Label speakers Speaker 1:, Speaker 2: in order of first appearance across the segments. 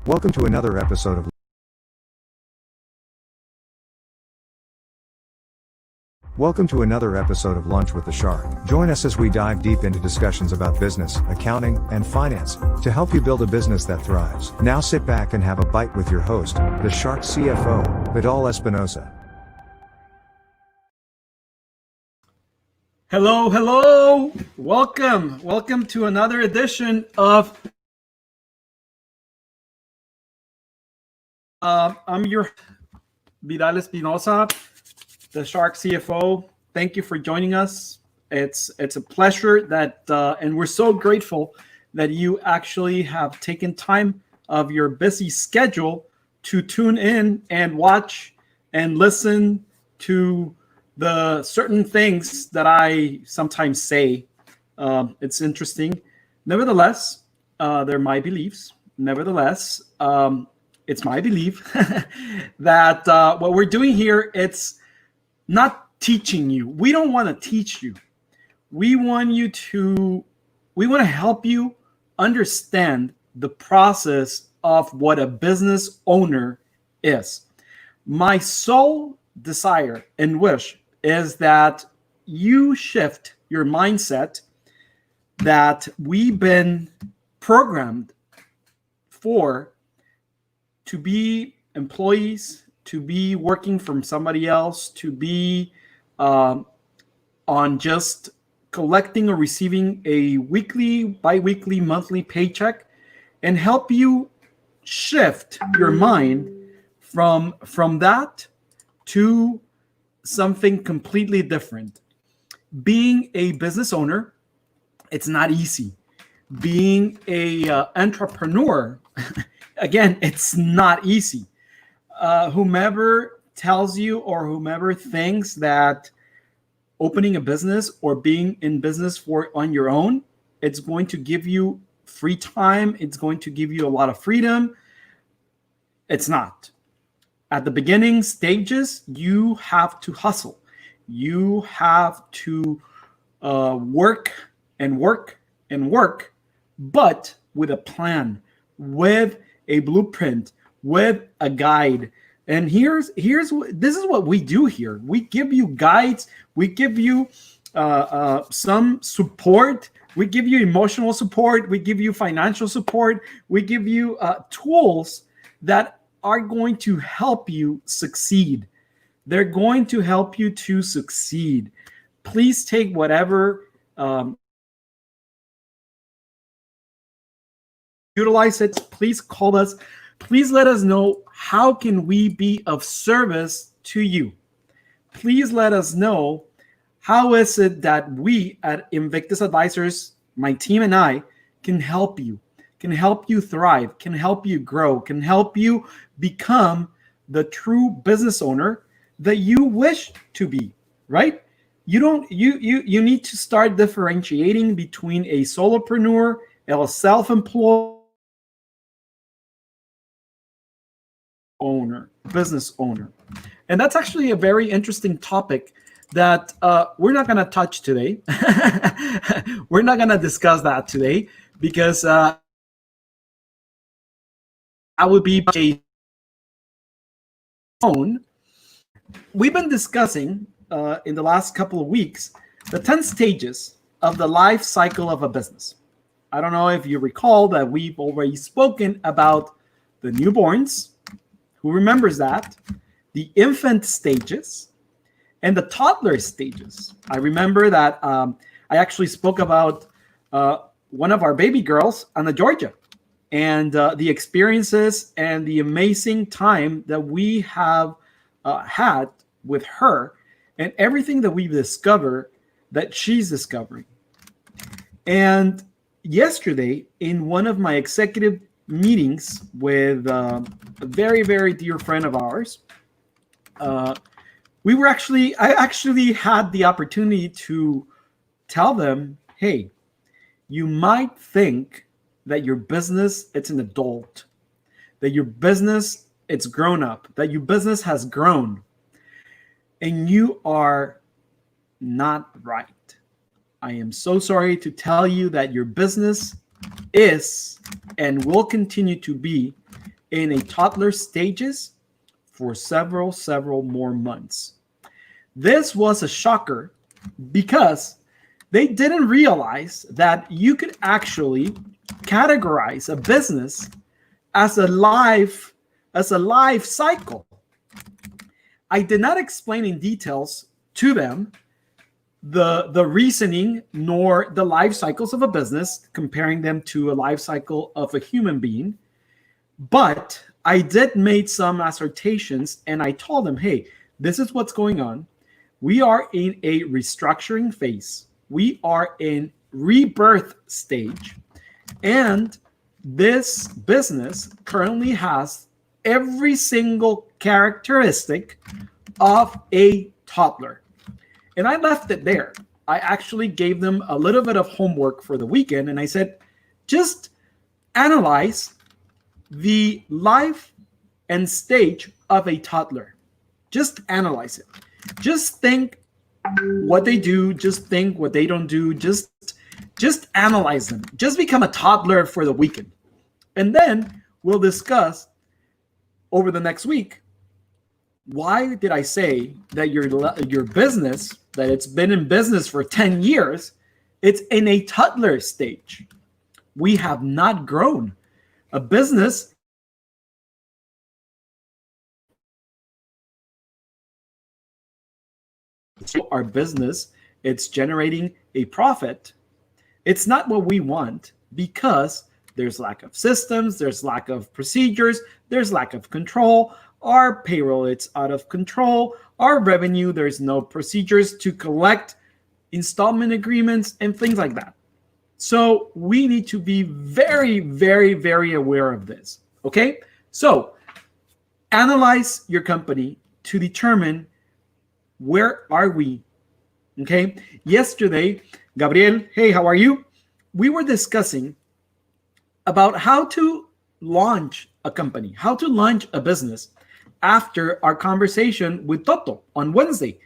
Speaker 1: Welcome to another episode of Lunch with the Shark. Join us as we dive deep into discussions about business, accounting, and finance to help you build a business that thrives. Now sit back and have a bite with your host, the Shark CFO, Vidal Espinosa.
Speaker 2: Hello. Welcome to another edition of I'm your Vidal Espinosa, the Shark CFO. Thank you for joining us. It's a pleasure that and we're so grateful that you actually have taken time of your busy schedule to tune in and watch and listen to the certain things that I sometimes say. It's interesting. Nevertheless, they're my beliefs. Nevertheless, it's my belief that what we're doing here, it's not teaching you. We don't want to teach you. We want to help you understand the process of what a business owner is. My sole desire and wish is that you shift your mindset that we've been programmed for, to be employees, to be working from somebody else, to be on just collecting or receiving a weekly, bi-weekly, monthly paycheck, and help you shift your mind from that to something completely different. Being a business owner, it's not easy. Being a entrepreneur, again, it's not easy. Whomever tells you or whomever thinks that opening a business or being in business on your own, it's going to give you free time, it's going to give you a lot of freedom, it's not. At the beginning stages, you have to hustle. You have to work, but with a plan, with a blueprint, with a guide. And this is what we do here. We give you guides. We give you some support. We give you emotional support. We give you financial support. We give you tools that are going to help you succeed. They're going to help you to succeed. Please take whatever, utilize it. Please call us. Please let us know how can we be of service to you. Please let us know how is it that we at Invictus Advisors, my team and I, can help you thrive, can help you grow, can help you become the true business owner that you wish to be, right? You need to start differentiating between a solopreneur and a self-employed business owner. And that's actually a very interesting topic that we're not going to touch today. We're not going to discuss that today because I would be a phone. We've been discussing in the last couple of weeks the 10 stages of the life cycle of a business. I don't know if you recall that we've already spoken about the newborns. Who remembers that? The infant stages and the toddler stages. I remember that I actually spoke about one of our baby girls, Anna Georgia, and the experiences and the amazing time that we have had with her and everything that we've discovered that she's discovering. And yesterday, in one of my executive meetings with a very, very dear friend of ours, I actually had the opportunity to tell them, hey, you might think that your business, it's an adult, that your business, it's grown up, that your business has grown, and you are not right. I am so sorry to tell you that your business is and will continue to be in a toddler stages for several more months. This was a shocker because they didn't realize that you could actually categorize a business as a life cycle. I did not explain in details to them the reasoning nor the life cycles of a business, comparing them to a life cycle of a human being. But I did make some assertions, and I told them, hey, this is what's going on. We are in a restructuring phase. We are in rebirth stage. And this business currently has every single characteristic of a toddler. And I left it there. I actually gave them a little bit of homework for the weekend, and I said, just analyze the life and stage of a toddler. Just analyze it. Just think what they do. Just think what they don't do. Just analyze them. Just become a toddler for the weekend. And then we'll discuss over the next week, why did I say that your business, that it's been in business for 10 years, it's in a toddler stage. We have not grown. A business our business, it's generating a profit. It's not what we want because there's lack of systems, there's lack of procedures, there's lack of control. Our payroll, it's out of control. Our revenue, there's no procedures to collect installment agreements and things like that. So we need to be very, very, very aware of this. Okay? So analyze your company to determine where are we. Okay? Yesterday, Gabriel, hey, how are you? We were discussing about how to launch a company, how to launch a business after our conversation with Toto on Wednesday.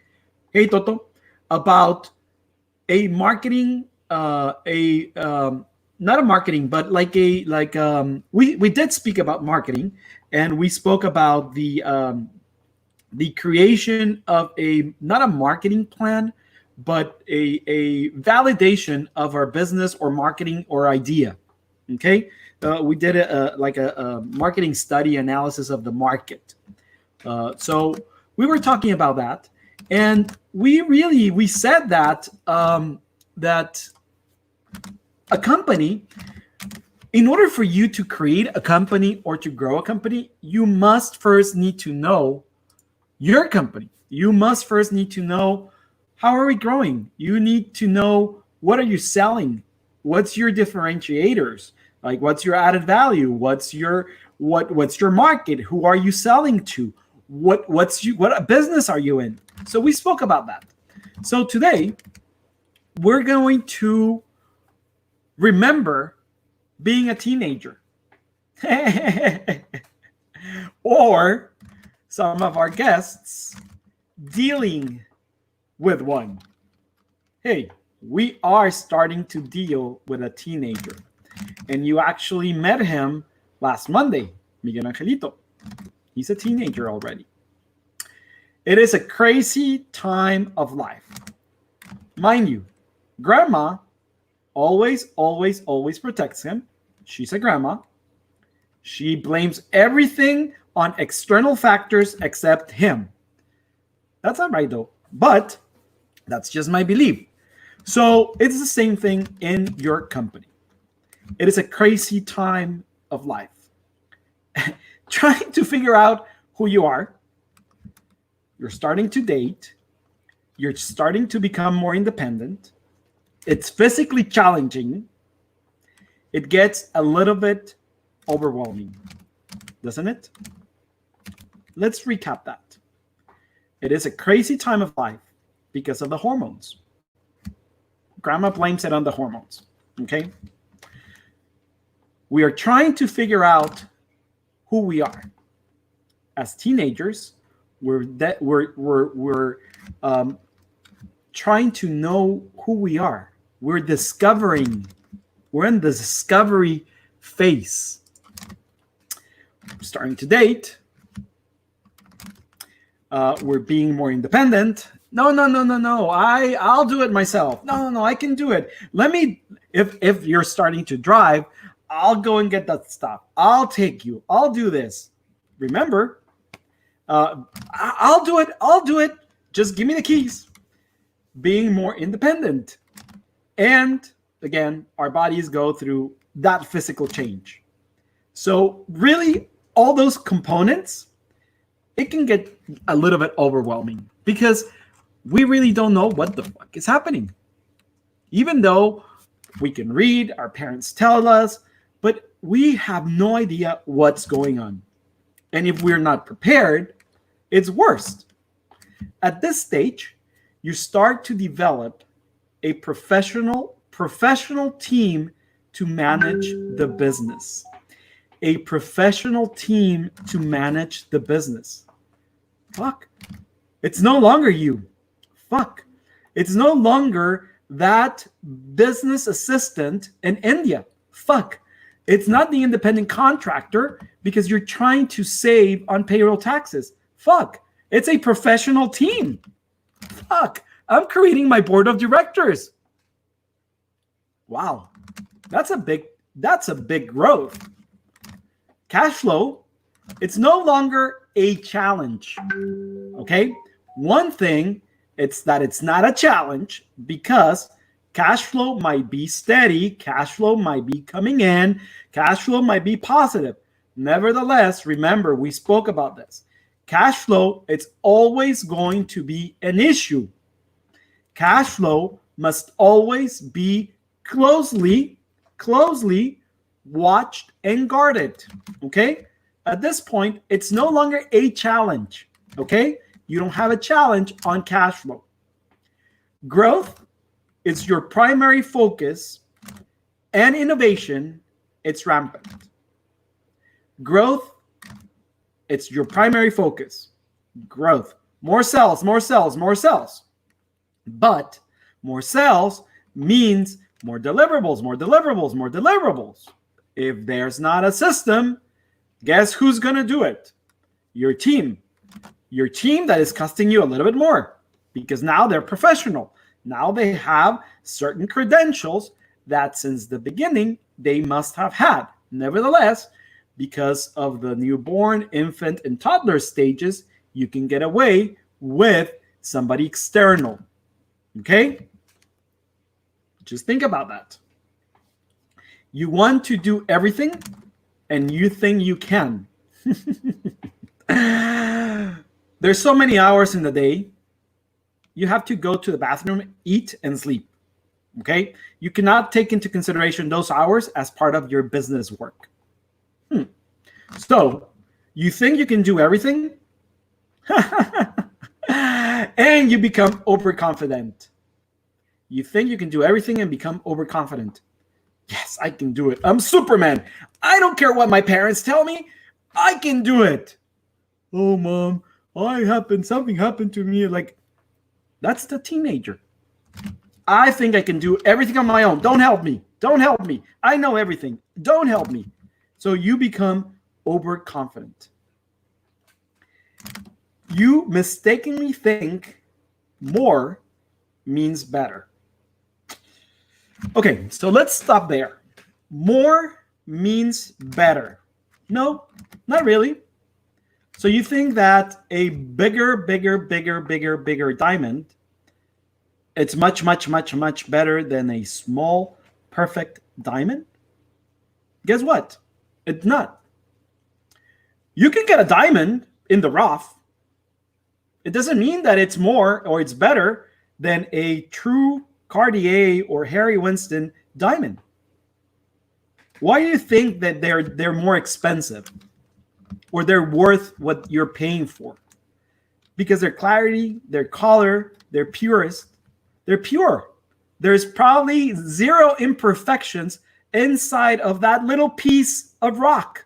Speaker 2: Hey, Toto, about a marketing, not a marketing, but we did speak about marketing, and we spoke about the creation of not a marketing plan, but a validation of our business or marketing or idea. Okay, we did a marketing study analysis of the market. So we were talking about that, and we said that that a company, in order for you to create a company or to grow a company, you must first need to know your company. You must first need to know, how are we growing? You need to know, what are you selling? What's your differentiators? Like, what's your added value? What's your market? Who are you selling to? What business are you in? So we spoke about that. So today we're going to remember being a teenager. Or some of our guests dealing with one. Hey, we are starting to deal with a teenager. And you actually met him last Monday, Miguel Angelito. He's a teenager already. It is a crazy time of life. Mind you, grandma always protects him. She's a grandma. She blames everything on external factors except him. That's not right though, but that's just my belief. So it's the same thing in your company. It is a crazy time of life. Trying to figure out who you are. You're starting to date. You're starting to become more independent. It's physically challenging. It gets a little bit overwhelming, doesn't it? Let's recap that. It is a crazy time of life because of the hormones. Grandma blames it on the hormones, okay? We are trying to figure out who we are. As teenagers, we're trying to know who we are. We're discovering. We're in the discovery phase. starting to date. We're being more independent. No. I'll do it myself. No, I can do it. Let me, if you're starting to drive, I'll go and get that stuff. I'll take you. I'll do this. Remember, I'll do it. Just give me the keys. Being more independent. And again, our bodies go through that physical change. So really, all those components, it can get a little bit overwhelming because we really don't know what the fuck is happening. Even though we can read, our parents tell us, but we have no idea what's going on. And if we're not prepared, it's worse. At this stage, you start to develop a professional team to manage the business. A professional team to manage the business. Fuck. It's no longer you. Fuck. It's no longer that business assistant in India. Fuck. It's not the independent contractor because you're trying to save on payroll taxes. Fuck. It's a professional team. Fuck. I'm creating my board of directors. Wow. That's a big growth. Cash flow, it's no longer a challenge. Okay? One thing, it's that it's not a challenge because cash flow might be steady, cash flow might be coming in, cash flow might be positive. Nevertheless, remember, we spoke about this. Cash flow, it's always going to be an issue. Cash flow must always be closely watched and guarded. Okay? At this point, it's no longer a challenge. Okay? You don't have a challenge on cash flow. Growth is your primary focus, and innovation, it's rampant. Growth, it's your primary focus. Growth. More sales. But more sales means more deliverables. If there's not a system, guess who's going to do it? Your team. Your team that is costing you a little bit more because now they're professional. Now they have certain credentials that since the beginning they must have had. Nevertheless, because of the newborn, infant, and toddler stages, you can get away with somebody external. Okay? Just think about that. You want to do everything, and you think you can. There's so many hours in the day. You have to go to the bathroom, eat, and sleep. Okay? You cannot take into consideration those hours as part of your business work. So, you think you can do everything? And you become overconfident. You think you can do everything and become overconfident. Yes, I can do it. I'm Superman. I don't care what my parents tell me. I can do it. Oh, Mom, something happened to me. Like, that's the teenager. I think I can do everything on my own. Don't help me. I know everything. Don't help me. So you become overconfident. You mistakenly think more means better. Okay, so let's stop there. More means better. No, not really. So you think that a bigger diamond, it's much better than a small, perfect diamond? Guess what? It's not. You can get a diamond in the rough. It doesn't mean that it's more or it's better than a true Cartier or Harry Winston diamond. Why do you think that they're more expensive or they're worth what you're paying for? Because their clarity, their color, their purest, they're pure. There's probably zero imperfections inside of that little piece of rock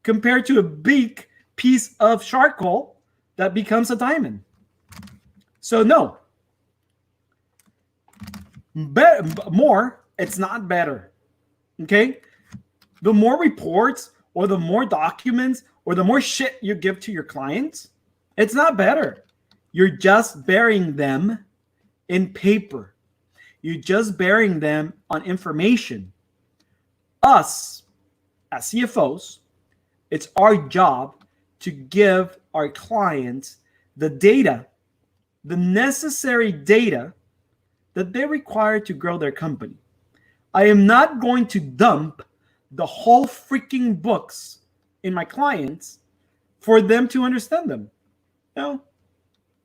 Speaker 2: compared to a big piece of charcoal that becomes a diamond. So no. More, it's not better. Okay? The more reports or the more documents or the more shit you give to your clients, it's not better. You're just burying them in paper. You're just burying them on information. Us, as CFOs, it's our job to give our clients the data, the necessary data that they require to grow their company. I am not going to dump the whole freaking books in my clients for them to understand them. No,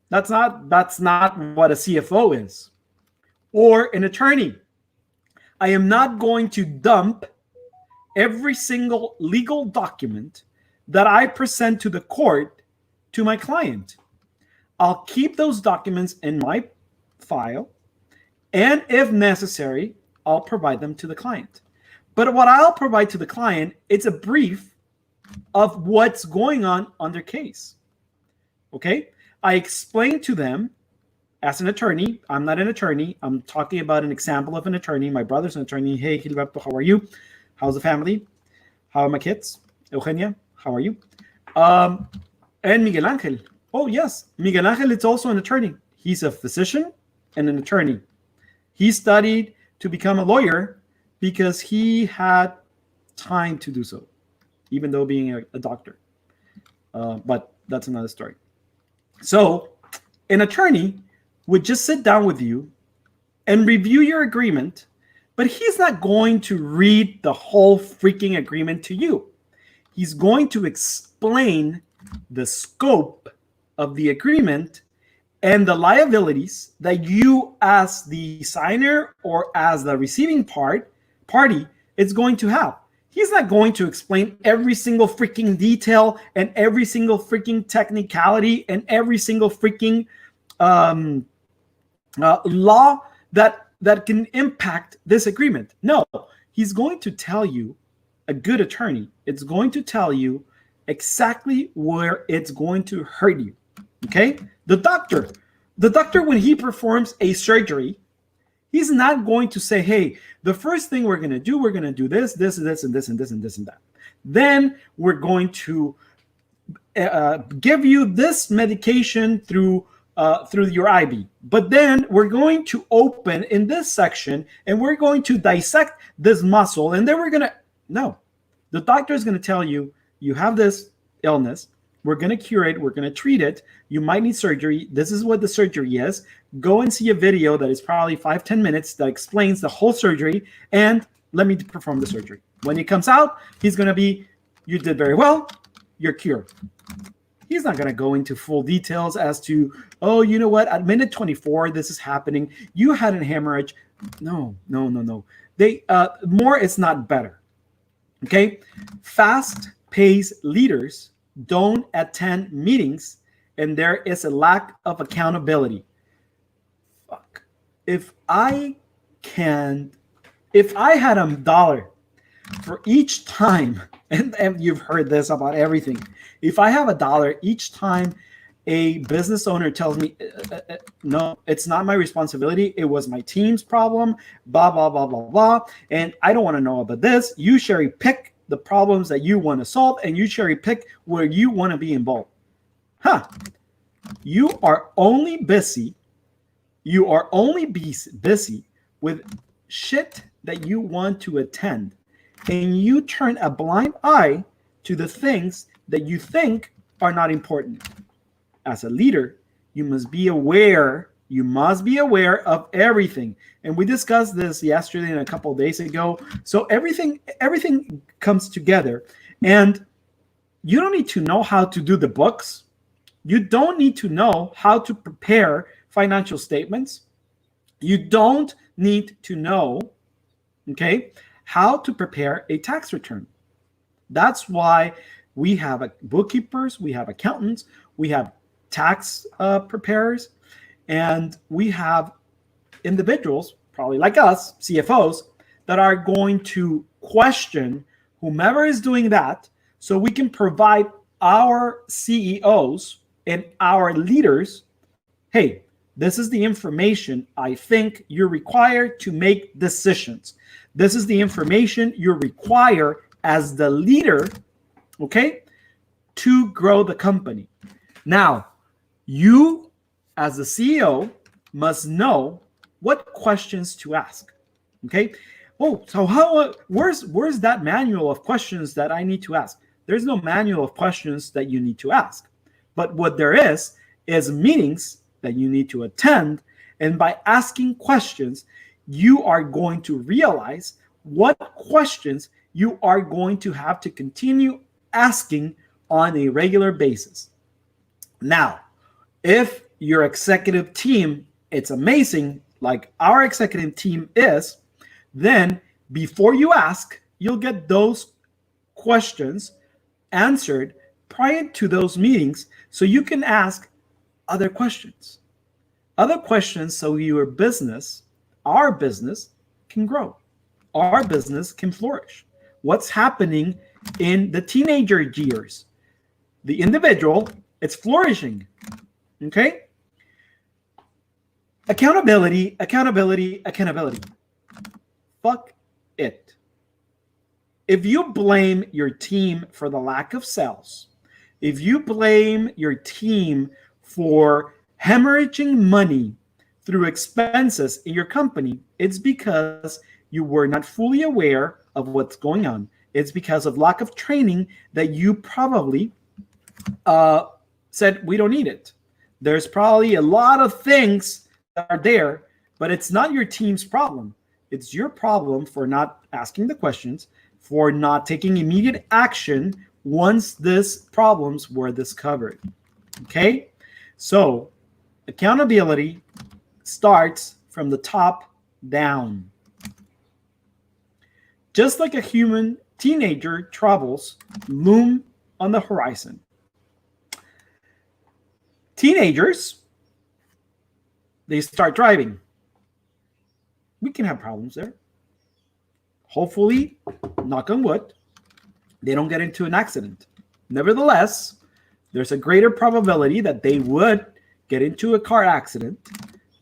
Speaker 2: that's not what a CFO is. Or an attorney. I am not going to dump every single legal document that I present to the court to my client. I'll keep those documents in my file, and if necessary, I'll provide them to the client. But what I'll provide to the client, it's a brief of what's going on their case. Okay? I explain to them as an attorney. I'm not an attorney. I'm talking about an example of an attorney. My brother's an attorney. Hey, Gilberto, how are you? How's the family? How are my kids? Eugenia, how are you? And Miguel Angel. Oh, yes. Miguel Angel is also an attorney. He's a physician and an attorney. He studied to become a lawyer because he had time to do so, even though being a doctor. But that's another story. So an attorney would just sit down with you and review your agreement, but he's not going to read the whole freaking agreement to you. He's going to explain the scope of the agreement and the liabilities that you as the signer or as the receiving party is going to have. He's not going to explain every single freaking detail and every single freaking technicality and every single freaking law that can impact this agreement. No, he's going to tell you, a good attorney, it's going to tell you exactly where it's going to hurt you. Okay? The doctor, when he performs a surgery, he's not going to say, hey, the first thing we're going to do this, and this, and this, and this, and this, and that. Then we're going to give you this medication through your IV. But then we're going to open in this section and we're going to dissect this muscle. And then we're going to, no, the doctor is going to tell you, you have this illness. We're going to cure it. We're going to treat it. You might need surgery. This is what the surgery is. Go and see a video that is probably 5-10 minutes that explains the whole surgery, and let me perform the surgery. When it comes out, he's going to be, you did very well. You're cured. He's not going to go into full details as to, oh, you know what? At minute 24, this is happening. You had a hemorrhage. No. More is not better. Okay? Fast-paced leaders don't attend meetings, and there is a lack of accountability. Fuck. If I had $1 for each time, and you've heard this about everything, if I have $1 each time a business owner tells me, no, it's not my responsibility, it was my team's problem, blah, blah, blah, blah, blah, and I don't want to know about this, you cherry pick the problems that you want to solve, and you cherry pick where you want to be involved. You are only busy with shit that you want to attend, and you turn a blind eye to the things that you think are not important. As a leader, you must be aware of everything. And we discussed this yesterday and a couple of days ago. So everything comes together. And you don't need to know how to do the books. You don't need to know how to prepare financial statements. You don't need to know, how to prepare a tax return. That's why we have bookkeepers, we have accountants, we have tax preparers, and we have individuals, probably like us, CFOs, that are going to question whomever is doing that so we can provide our CEOs and our leaders, hey, this is the information I think you're required to make decisions. This is the information you require as the leader okay, to grow the company. Now, you as the CEO must know what questions to ask, okay? Oh, so where's that manual of questions that I need to ask? There's no manual of questions that you need to ask. But what there is meetings that you need to attend. And by asking questions, you are going to realize what questions you are going to have to continue asking on a regular basis. Now, if your executive team, it's amazing, like our executive team is, then before you ask, you'll get those questions answered prior to those meetings so you can ask other questions. Other questions so your business, our business, can grow. Our business can flourish. What's happening in the teenager years? The individual, it's flourishing. Okay? Accountability. Fuck it. If you blame your team for the lack of sales, if you blame your team for hemorrhaging money through expenses in your company, it's because you were not fully aware of what's going on. It's because of lack of training that you probably said, we don't need it. There's probably a lot of things that are there, but it's not your team's problem. It's your problem for not asking the questions, for not taking immediate action once these problems were discovered. Okay? So, accountability starts from the top down. Just like a human, teenager troubles loom on the horizon. Teenagers, they start driving. We can have problems there. Hopefully, knock on wood, they don't get into an accident. Nevertheless, there's a greater probability that they would get into a car accident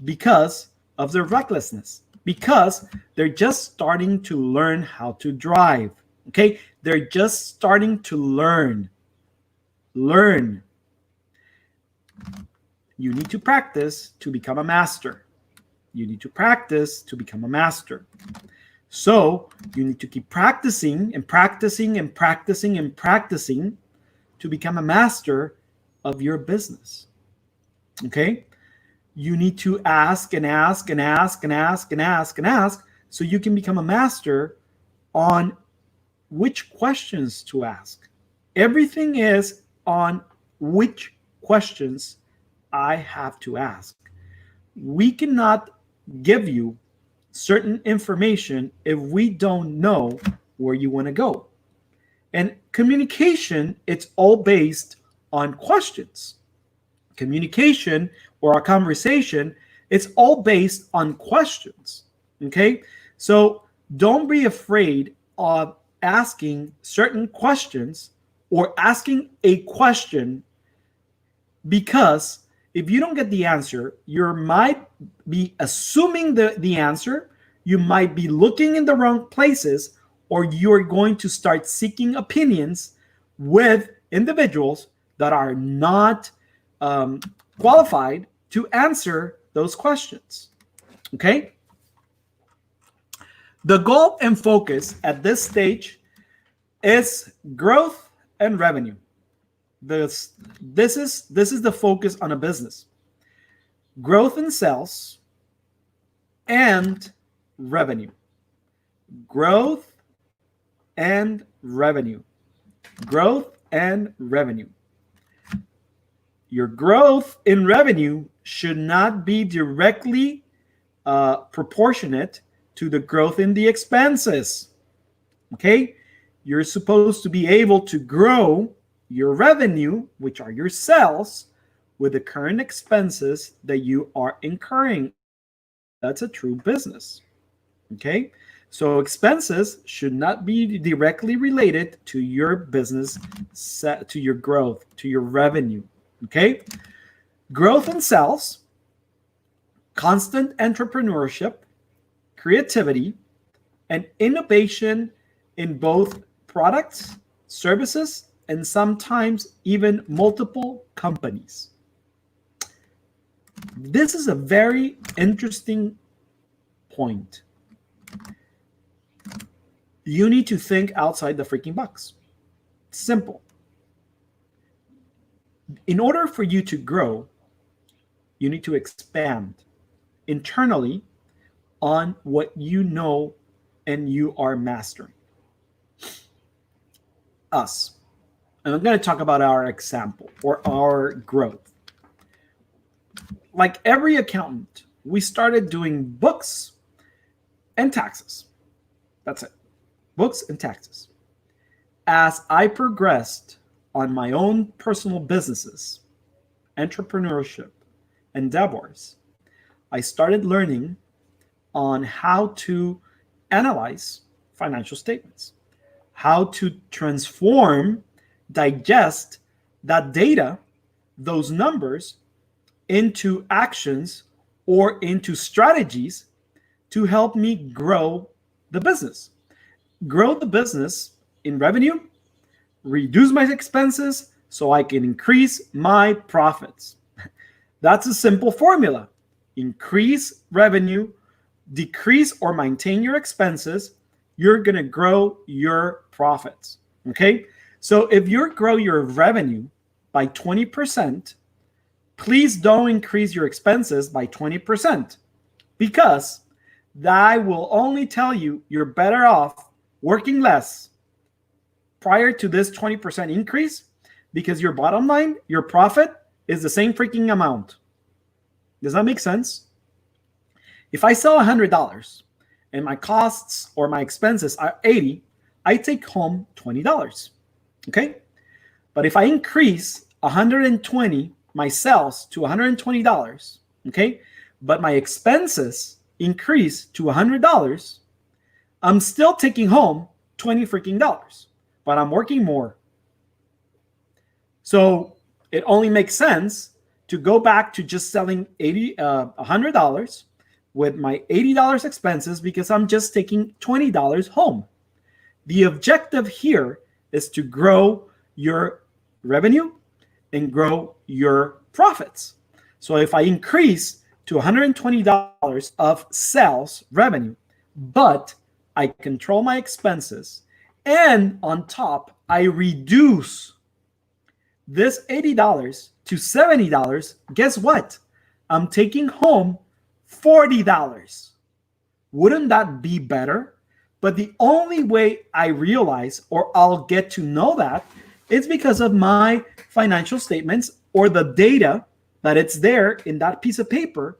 Speaker 2: because of their recklessness, because they're just starting to learn how to drive. Okay? They're just starting to learn. You need to practice to become a master. You need to practice to become a master. So you need to keep practicing and practicing and practicing and practicing to become a master of your business. Okay? You need to ask and ask and ask and ask and ask and ask so you can become a master on which questions to ask. Everything is on which questions I have to ask. We cannot give you certain information if we don't know where you want to go. And communication, it's all based on questions. Communication or a conversation, it's all based on questions. Okay? So don't be afraid of asking certain questions or asking a question, because if you don't get the answer, you might be assuming the answer, you might be looking in the wrong places, or you're going to start seeking opinions with individuals that are not qualified to answer those questions. Okay? The goal and focus at this stage is growth and revenue. This is the focus on a business. Growth in sales and revenue. Growth and revenue. Growth and revenue. Your growth in revenue should not be directly proportionate to the growth in the expenses. Okay? You're supposed to be able to grow your revenue, which are your sales, with the current expenses that you are incurring. That's a true business. Okay? So expenses should not be directly related to your business, to your growth, to your revenue. Okay? Growth in sales, constant entrepreneurship, creativity, and innovation in both products, services, and sometimes even multiple companies. This is a very interesting point. You need to think outside the freaking box. Simple. In order for you to grow, you need to expand internally on what you know and you are mastering. Us. And I'm going to talk about our example or our growth. Like every accountant, we started doing books and taxes. That's it. Books and taxes. As I progressed on my own personal businesses, entrepreneurship, endeavors, I started learning on how to analyze financial statements, how to transform, digest that data, those numbers, into actions or into strategies to help me grow the business. Grow the business in revenue, reduce my expenses so I can increase my profits. That's a simple formula. Increase revenue, decrease or maintain your expenses, you're going to grow your profits. Okay? So if you grow your revenue by 20%, please don't increase your expenses by 20%, because that will only tell you you're better off working less prior to this 20% increase, because your bottom line, your profit, is the same freaking amount. Does that make sense? If I sell $100 and my costs or my expenses are $80, I take home $20. Okay? But if I increase 120 my sales to $120, okay, but my expenses increase to $100, I'm still taking home $20 freaking dollars, but I'm working more. So it only makes sense to go back to just selling $100 with my $80 expenses, because I'm just taking $20 home. The objective here is to grow your revenue and grow your profits. So if I increase to $120 of sales revenue, but I control my expenses, and on top, I reduce this $80 to $70, guess what? I'm taking home $40. Wouldn't that be better? But the only way I realize, or I'll get to know that, is because of my financial statements or the data that it's there in that piece of paper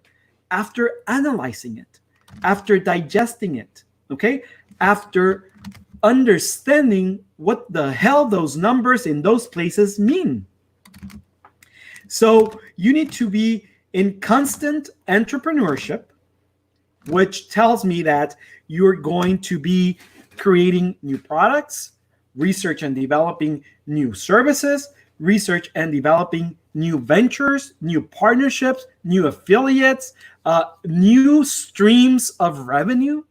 Speaker 2: after analyzing it, after digesting it, okay? After understanding what the hell those numbers in those places mean. So you need to be in constant entrepreneurship, which tells me that you're going to be creating new products, research and developing new services, research and developing new ventures, new partnerships, new affiliates, new streams of revenue,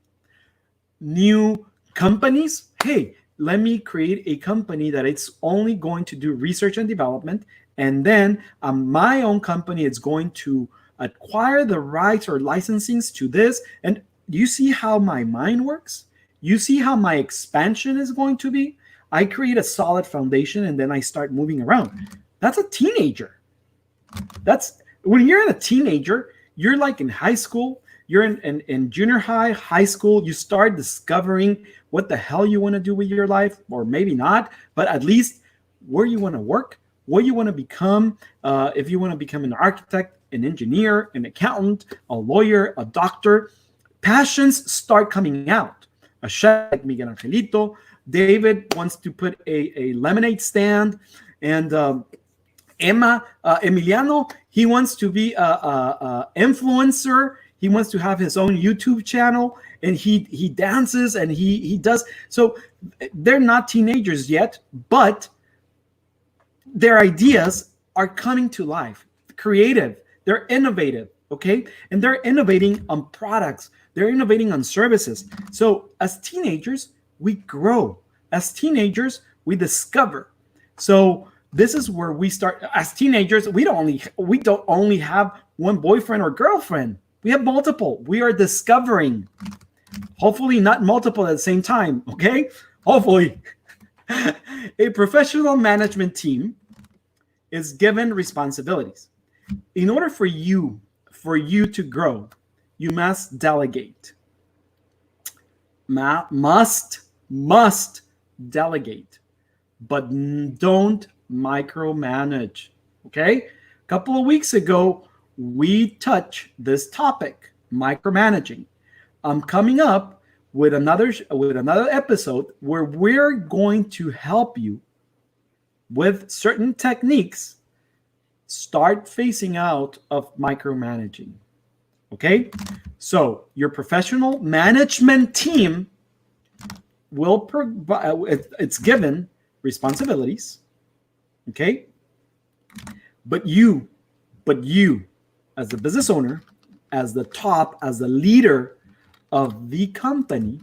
Speaker 2: new companies. Hey, let me create a company that it's only going to do research and development, and then my own company is going to acquire the rights or licensings to this. And you see how my mind works? You see how my expansion is going to be? I create a solid foundation and then I start moving around. That's a teenager. That's when you're a teenager, you're like in high school, you're in junior high school, you start discovering what the hell you want to do with your life, or maybe not, but at least where you want to work, what you want to become. If you want to become an architect, an engineer, an accountant, a lawyer, a doctor, passions start coming out. A chef like Miguel Angelito, David wants to put a lemonade stand, and Emiliano, he wants to be a influencer. He wants to have his own YouTube channel, and he dances and he does. So they're not teenagers yet, but their ideas are coming to life. Creative, they're innovative, okay? And they're innovating on products. They're innovating on services. So as teenagers, we grow. As teenagers, we discover. So this is where we start as teenagers. We don't only have one boyfriend or girlfriend. We have multiple. We are discovering, hopefully not multiple at the same time, okay? Hopefully. A professional management team is given responsibilities. In order for you to grow, you must delegate. Must delegate, but don't micromanage. Okay? A couple of weeks ago, we touched this topic, micromanaging. I'm coming up with another episode where we're going to help you with certain techniques start phasing out of micromanaging. Okay? So your professional management team will provide, it's given responsibilities. Okay? But you, as the business owner, as the top, as the leader of the company,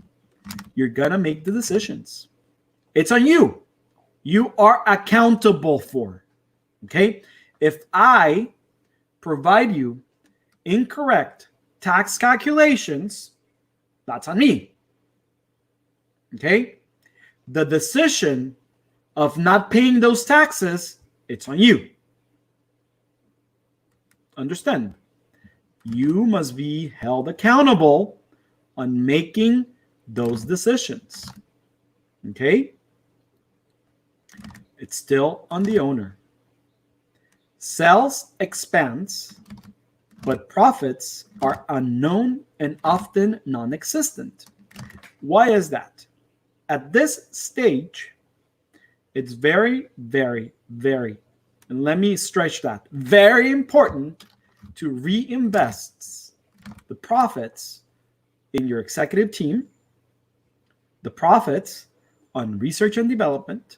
Speaker 2: you're gonna make the decisions. It's on you. You are accountable for. Okay? If I provide you incorrect tax calculations, that's on me. Okay? The decision of not paying those taxes, it's on you. Understand? You must be held accountable on making those decisions. Okay? It's still on the owner. Sales expands, but profits are unknown and often non-existent. Why is that? At this stage, it's very, very, very, and let me stretch that, very important to reinvest the profits in your executive team, the profits on research and development,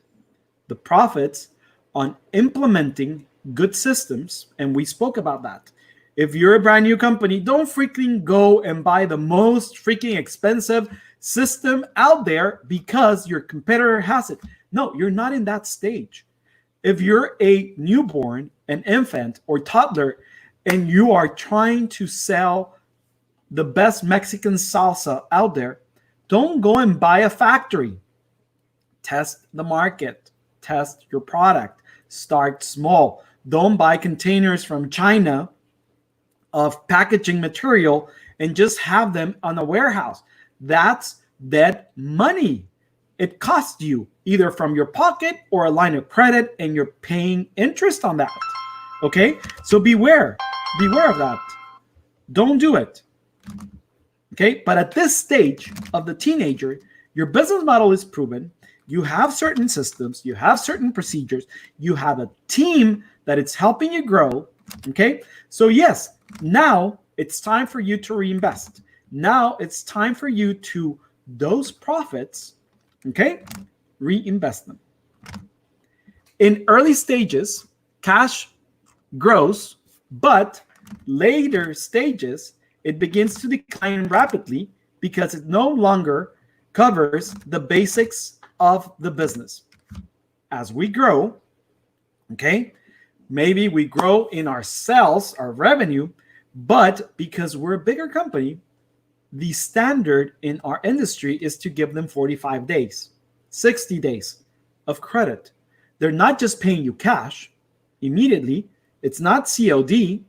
Speaker 2: the profits on implementing good systems, and we spoke about that. If you're a brand new company, don't freaking go and buy the most freaking expensive system out there because your competitor has it. No, you're not in that stage. If you're a newborn, an infant, or toddler, and you are trying to sell the best Mexican salsa out there, don't go and buy a factory. Test the market. Test your product. Start small. Don't buy containers from China of packaging material and just have them on a warehouse. That's dead money. It costs you either from your pocket or a line of credit, and you're paying interest on that. Okay? So beware. Beware of that. Don't do it. Okay? But at this stage of the teenager, your business model is proven. You have certain systems. You have certain procedures. You have a team that it's helping you grow. Okay? So yes, now it's time for you to reinvest. Now it's time for you to, those profits, okay, reinvest them. In early stages, cash grows, but later stages, it begins to decline rapidly because it no longer covers the basics of the business. As we grow, okay, maybe we grow in our sales, our revenue, but because we're a bigger company, the standard in our industry is to give them 45 days, 60 days of credit. They're not just paying you cash immediately. It's not COD.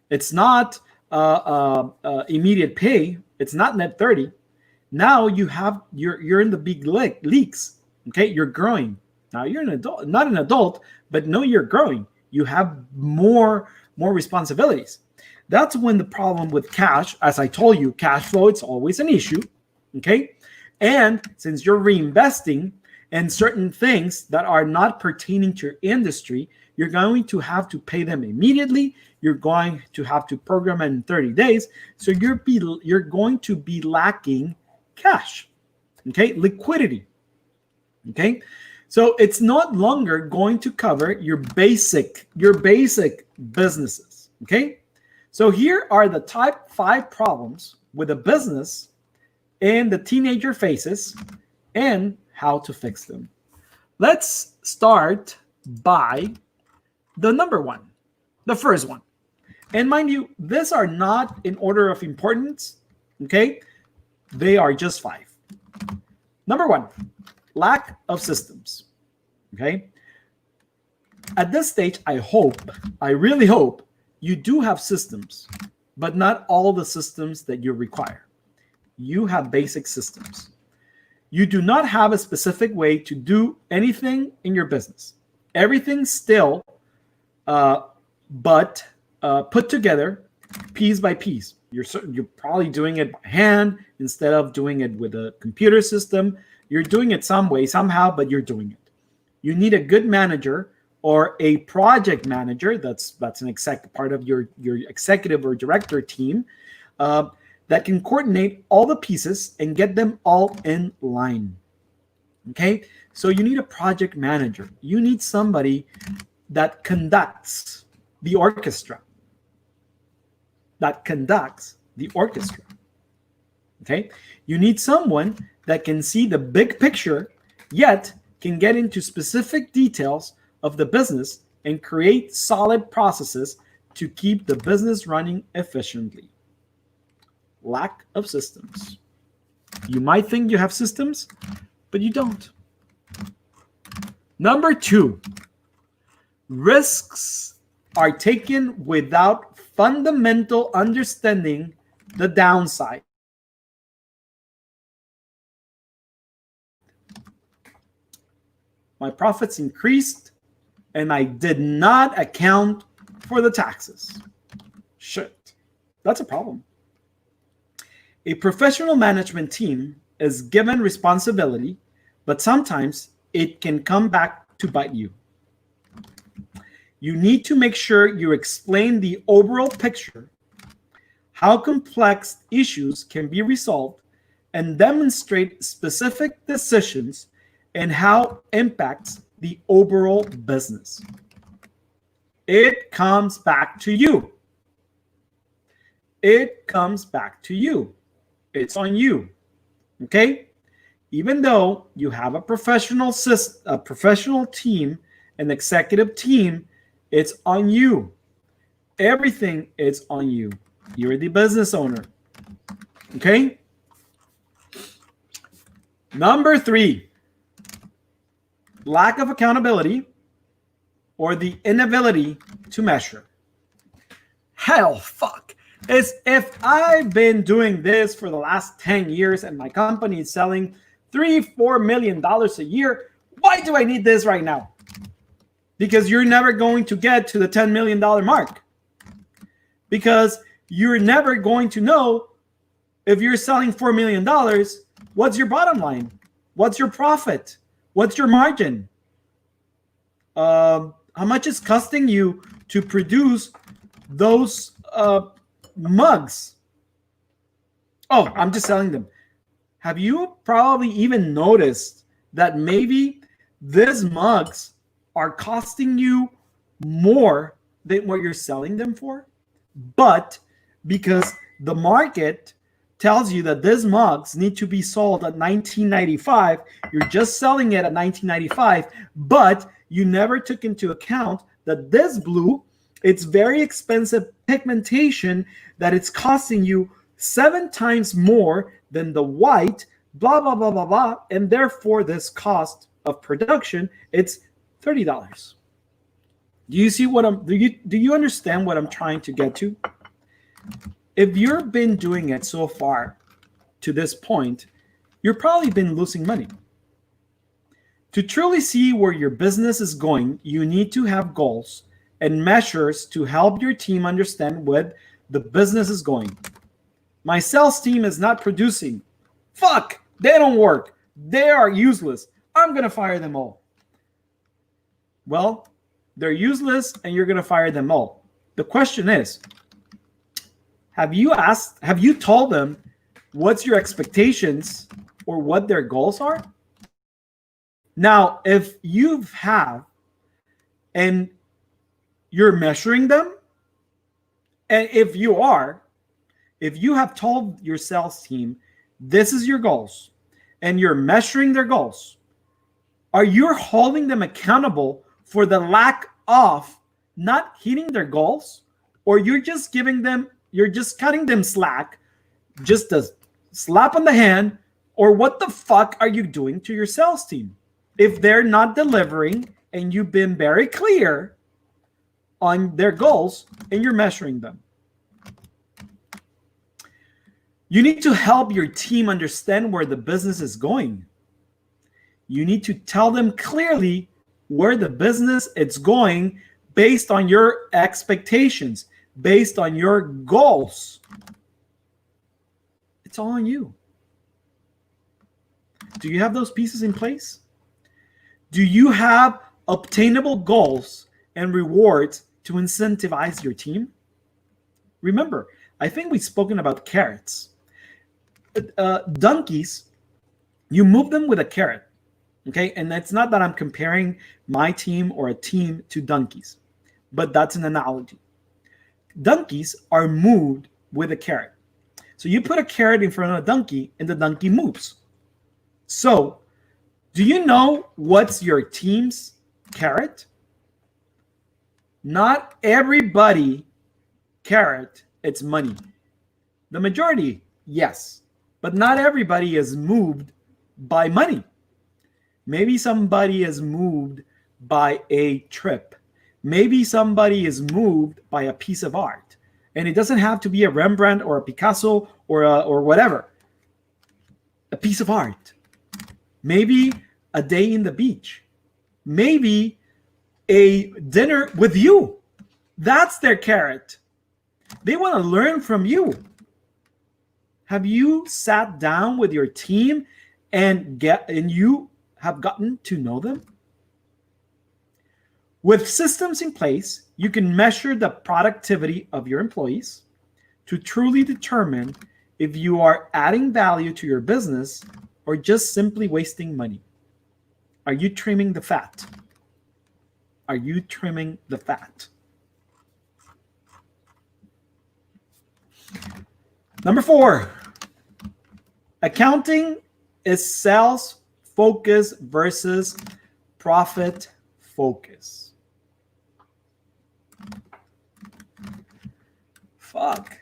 Speaker 2: It's not immediate pay. It's not net 30. Now you're in the big leagues. Okay, you're growing. Now you're an adult, not an adult, but no, you're growing. You have more responsibilities. That's when the problem with cash, as I told you, cash flow, it's always an issue. Okay, and since you're reinvesting in certain things that are not pertaining to your industry, you're going to have to pay them immediately. You're going to have to program it in 30 days. So you're going to be lacking cash. Okay, liquidity. Okay, so it's not longer going to cover your basic businesses. Okay, so here are the type 5 problems with a business and the teenager faces and how to fix them. Let's start by the number one, the first one. And mind you, these are not in order of importance, okay? They are just 5. Number 1, lack of systems, okay? At this stage, I really hope you do have systems, but not all the systems that you require. You have basic systems. You do not have a specific way to do anything in your business. Everything's still but put together piece by piece. You're probably doing it by hand instead of doing it with a computer system. You're doing it some way, somehow, but you're doing it. You need a good manager or a project manager. That's an part of your executive or director team that can coordinate all the pieces and get them all in line. Okay, so you need a project manager. You need somebody that conducts the orchestra. Okay, you need someone that can see the big picture, yet can get into specific details of the business and create solid processes to keep the business running efficiently. Lack of systems. You might think you have systems, but you don't. Number 2, risks are taken without fundamental understanding the downside. My profits increased and I did not account for the taxes. Shit, that's a problem. A professional management team is given responsibility, but sometimes it can come back to bite you. You need to make sure you explain the overall picture, how complex issues can be resolved, and demonstrate specific decisions and how it impacts the overall business. It comes back to you. It comes back to you. It's on you. Okay? Even though you have a professional team, an executive team, it's on you. Everything is on you. You're the business owner. Okay? Number 3, lack of accountability or the inability to measure. Hell, fuck. As if I've been doing this for the last 10 years and my company is selling $3-4 million a year, why do I need this right now? Because you're never going to get to the $10 million mark. Because you're never going to know if you're selling $4 million, what's your bottom line? What's your profit? What's your margin? How much is costing you to produce those mugs? Oh, I'm just selling them. Have you probably even noticed that maybe these mugs are costing you more than what you're selling them for? But because the market tells you that these mugs need to be sold at $19.95, you're just selling it at $19.95, but you never took into account that this blue, it's very expensive pigmentation that it's costing you 7 times more than the white, blah, blah, blah, blah, blah, and therefore this cost of production, it's $30. Do you see what do you understand what I'm trying to get to? If you've been doing it so far to this point, you've probably been losing money. To truly see where your business is going, you need to have goals and measures to help your team understand where the business is going. My sales team is not producing. Fuck, they don't work. They are useless. I'm going to fire them all. Well, they're useless and you're going to fire them all. The question is, have you told them what's your expectations or what their goals are? Now, if you have and you're measuring them, and if you have told your sales team, this is your goals, and you're measuring their goals, are you holding them accountable for the lack of not hitting their goals, or you're just cutting them slack, just a slap on the hand, or what the fuck are you doing to your sales team if they're not delivering and you've been very clear on their goals and you're measuring them? You need to help your team understand where the business is going. You need to tell them clearly where the business is going based on your expectations, based on your goals. It's all on you. Do you have those pieces in place? Do you have obtainable goals and rewards to incentivize your team? Remember, I think we've spoken about carrots. Donkeys, you move them with a carrot, okay? And it's not that I'm comparing my team or a team to donkeys, but that's an analogy. Donkeys are moved with a carrot. So you put a carrot in front of a donkey and the donkey moves. So do you know what's your team's carrot? Not everybody carrot, it's money. The majority, yes. But not everybody is moved by money. Maybe somebody is moved by a trip. Maybe somebody is moved by a piece of art. And it doesn't have to be a Rembrandt or a Picasso or whatever. A piece of art. Maybe a day in the beach. Maybe a dinner with you. That's their carrot. They want to learn from you. Have you sat down with your team and you have gotten to know them? With systems in place, you can measure the productivity of your employees to truly determine if you are adding value to your business or just simply wasting money. Are you trimming the fat? Are you trimming the fat? Number 4, accounting is sales focus versus profit focus. Fuck.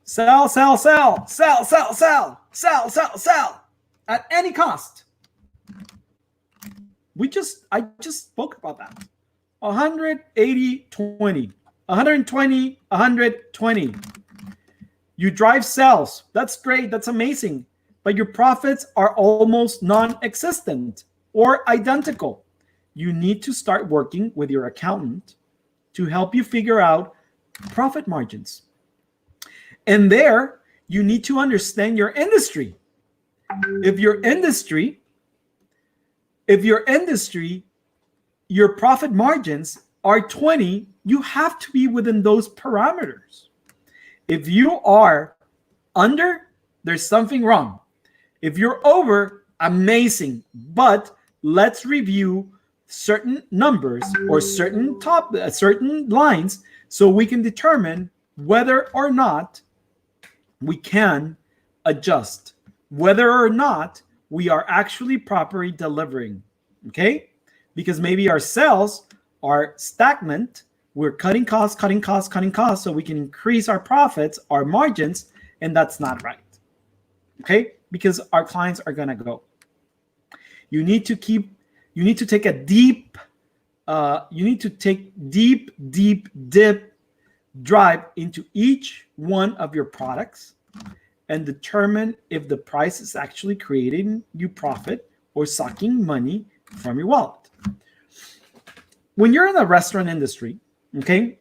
Speaker 2: Sell, sell, sell, sell, sell, sell, sell, sell, sell at any cost. I just spoke about that. 180, 20, 120, 120. You drive sales. That's great. That's amazing. But your profits are almost non-existent or identical. You need to start working with your accountant to help you figure out profit margins. And there, you need to understand your industry. If your industry, your profit margins are 20, you have to be within those parameters. If you are under, there's something wrong. If you're over, amazing. But let's review certain numbers or certain lines so we can determine whether or not we can adjust, whether or not we are actually properly delivering, okay? Because maybe our sales are stagnant. We're cutting costs, so we can increase our profits, our margins, and that's not right, okay? Because our clients are gonna go. You need to take deep dive into each one of your products and determine if the price is actually creating you profit or sucking money from your wallet. When you're in the restaurant industry, okay,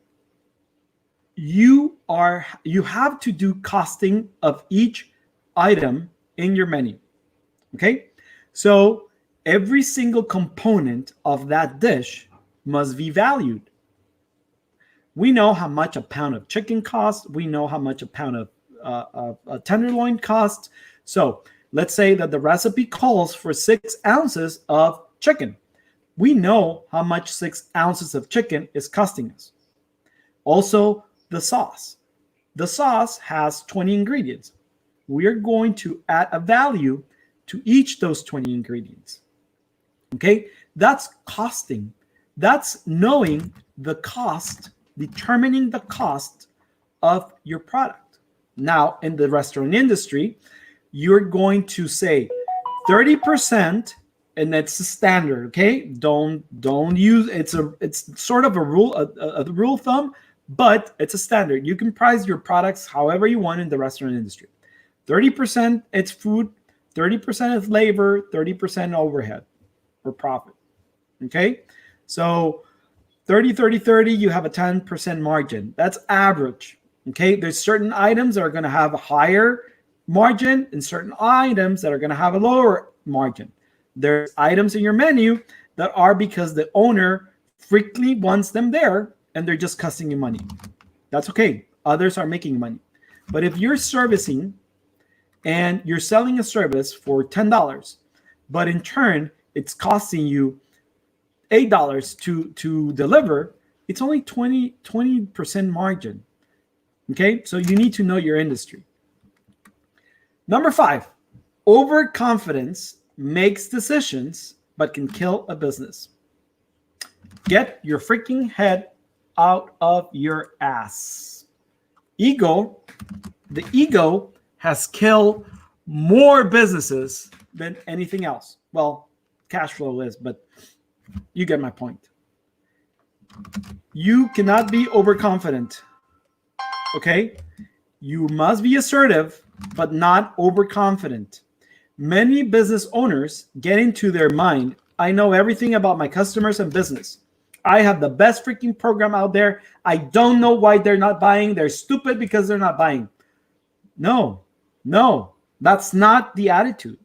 Speaker 2: you have to do costing of each item in your menu, okay? So every single component of that dish must be valued. We know how much a pound of chicken costs. We know how much a pound of tenderloin costs. So let's say that the recipe calls for 6 ounces of chicken. We know how much 6 ounces of chicken is costing us. Also, the sauce. The sauce has 20 ingredients. We're going to add a value to each of those 20 ingredients. Okay, that's costing. That's knowing the cost, determining the cost of your product. Now, in the restaurant industry, you're going to say 30%, and that's the standard. Okay, don't use it's sort of a rule of thumb, but it's a standard. You can price your products however you want in the restaurant industry. 30% it's food, 30% is labor, 30% overhead or profit. Okay, so 30, you have a 10% margin. That's average. Okay, there's certain items that are going to have a higher margin and certain items that are going to have a lower margin. There's items in your menu that are because the owner frequently wants them there and they're just costing you money. That's okay. Others are making money. But if you're servicing and you're selling a service for $10, but in turn it's costing you $8 to deliver, it's only 20% margin. Okay, so you need to know your industry. Number 5, overconfidence makes decisions but can kill a business. Get your freaking head out of your ass. The ego has killed more businesses than anything else. Well, cash flow is, but you get my point. You cannot be overconfident. Okay? You must be assertive, but not overconfident. Many business owners get into their mind, I know everything about my customers and business. I have the best freaking program out there. I don't know why they're not buying. They're stupid because they're not buying. No, that's not the attitude.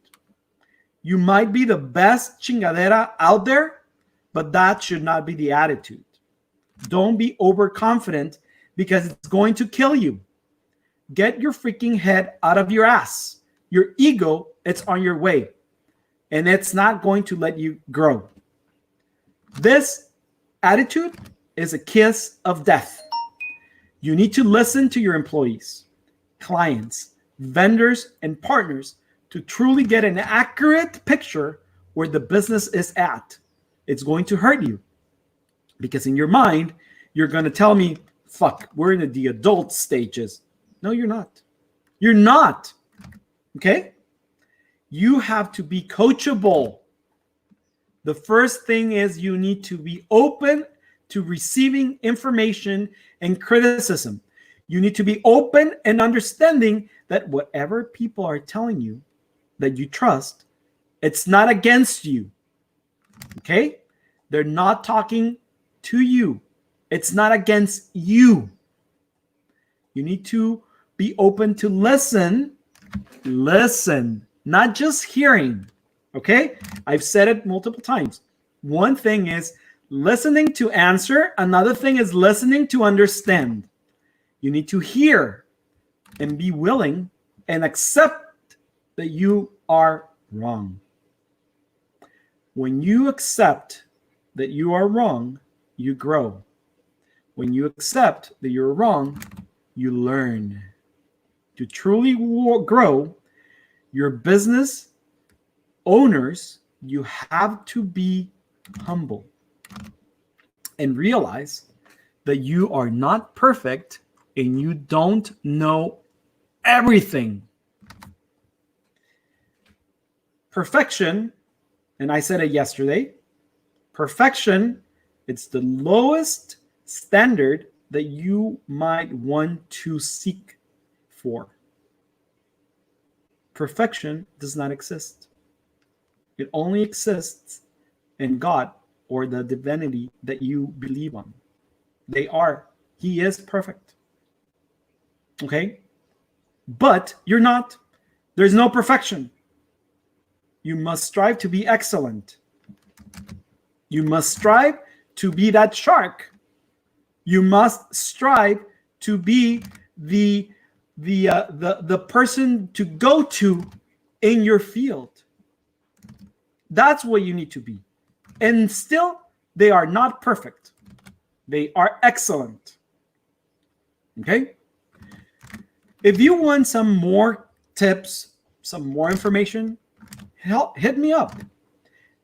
Speaker 2: You might be the best chingadera out there, but that should not be the attitude. Don't be overconfident because it's going to kill you. Get your freaking head out of your ass. Your ego, it's on your way, and it's not going to let you grow. This attitude is a kiss of death. You need to listen to your employees, clients, vendors, and partners to truly get an accurate picture where the business is at. It's going to hurt you because in your mind, you're going to tell me, fuck, we're in the adult stages. No, you're not. You're not. Okay? You have to be coachable. The first thing is you need to be open to receiving information and criticism. You need to be open and understanding that whatever people are telling you that you trust, it's not against you. Okay? They're not talking to you. It's not against you. You need to be open to listen, not just hearing. Okay? I've said it multiple times. One thing is listening to answer. Another thing is listening to understand. You need to hear and be willing and accept that you are wrong. When you accept that you are wrong, you grow. When you accept that you're wrong, you learn. To truly grow your business owners, you have to be humble and realize that you are not perfect and you don't know everything. Perfection, and I said it yesterday, perfection, it's the lowest standard that you might want to seek for. Perfection does not exist. It only exists in God or the divinity that you believe on. He is perfect. Okay? But you're not. There's no perfection. You must strive to be excellent. You must strive to be that shark. You must strive to be the person to go to in your field. That's what you need to be. And still, they are not perfect. They are excellent. Okay? If you want some more tips, some more information, hit me up.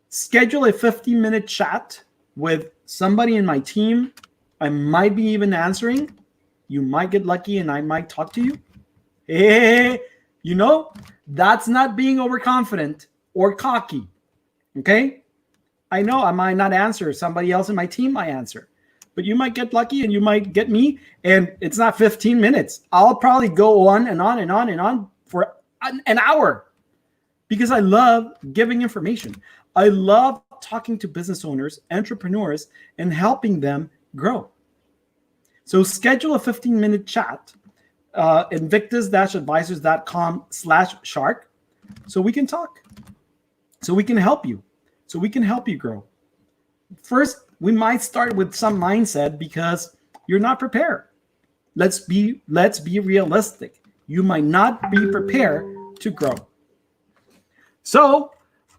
Speaker 2: Schedule a 15-minute chat with somebody in my team, I might be even answering. You might get lucky and I might talk to you. Hey, that's not being overconfident or cocky. Okay? I know I might not answer. Somebody else in my team might answer. But you might get lucky and you might get me. And it's not 15 minutes. I'll probably go on and on and on and on for an hour because I love giving information. I love talking to business owners, entrepreneurs, and helping them grow. So schedule a 15-minute chat invictus-advisors.com/shark so we can talk, so we can help you, grow. First, we might start with some mindset because you're not prepared. Let's be realistic. You might not be prepared to grow. So,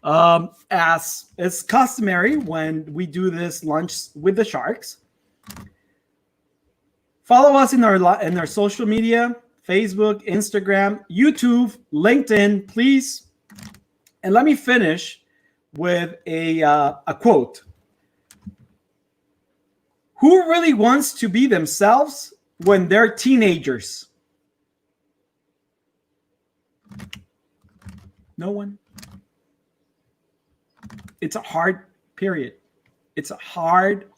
Speaker 2: as is customary when we do this lunch with the Sharks, follow us in our social media, Facebook, Instagram, YouTube, LinkedIn, please. And let me finish with a quote. Who really wants to be themselves when they're teenagers? No one. It's a hard period. It's a hard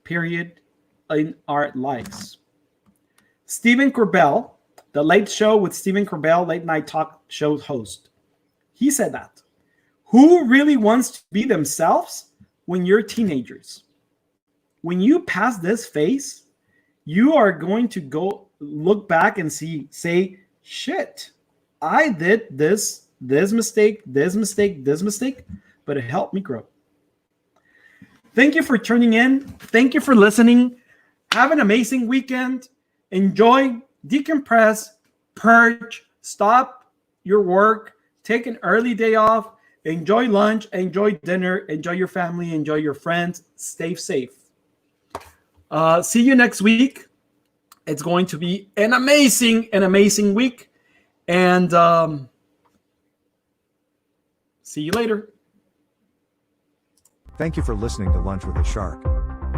Speaker 2: period in our lives. Stephen Corbell, the Late Show with Stephen Corbell, late night talk show host, he said that. Who really wants to be themselves when you're teenagers? When you pass this phase, you are going to go look back and say, shit, I did this mistake, but it helped me grow. Thank you for tuning in. Thank you for listening. Have an amazing weekend. Enjoy, decompress, purge, stop your work, take an early day off, enjoy lunch, enjoy dinner, enjoy your family, enjoy your friends. Stay safe. See you next week. It's going to be an amazing week. And see you later.
Speaker 1: Thank you for listening to Lunch with the Shark.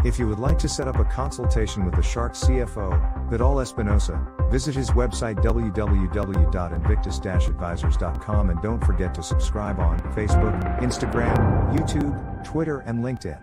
Speaker 1: If you would like to set up a consultation with the Shark CFO, Vidal Espinosa, visit his website www.invictus-advisors.com and don't forget to subscribe on Facebook, Instagram, YouTube, Twitter, and LinkedIn.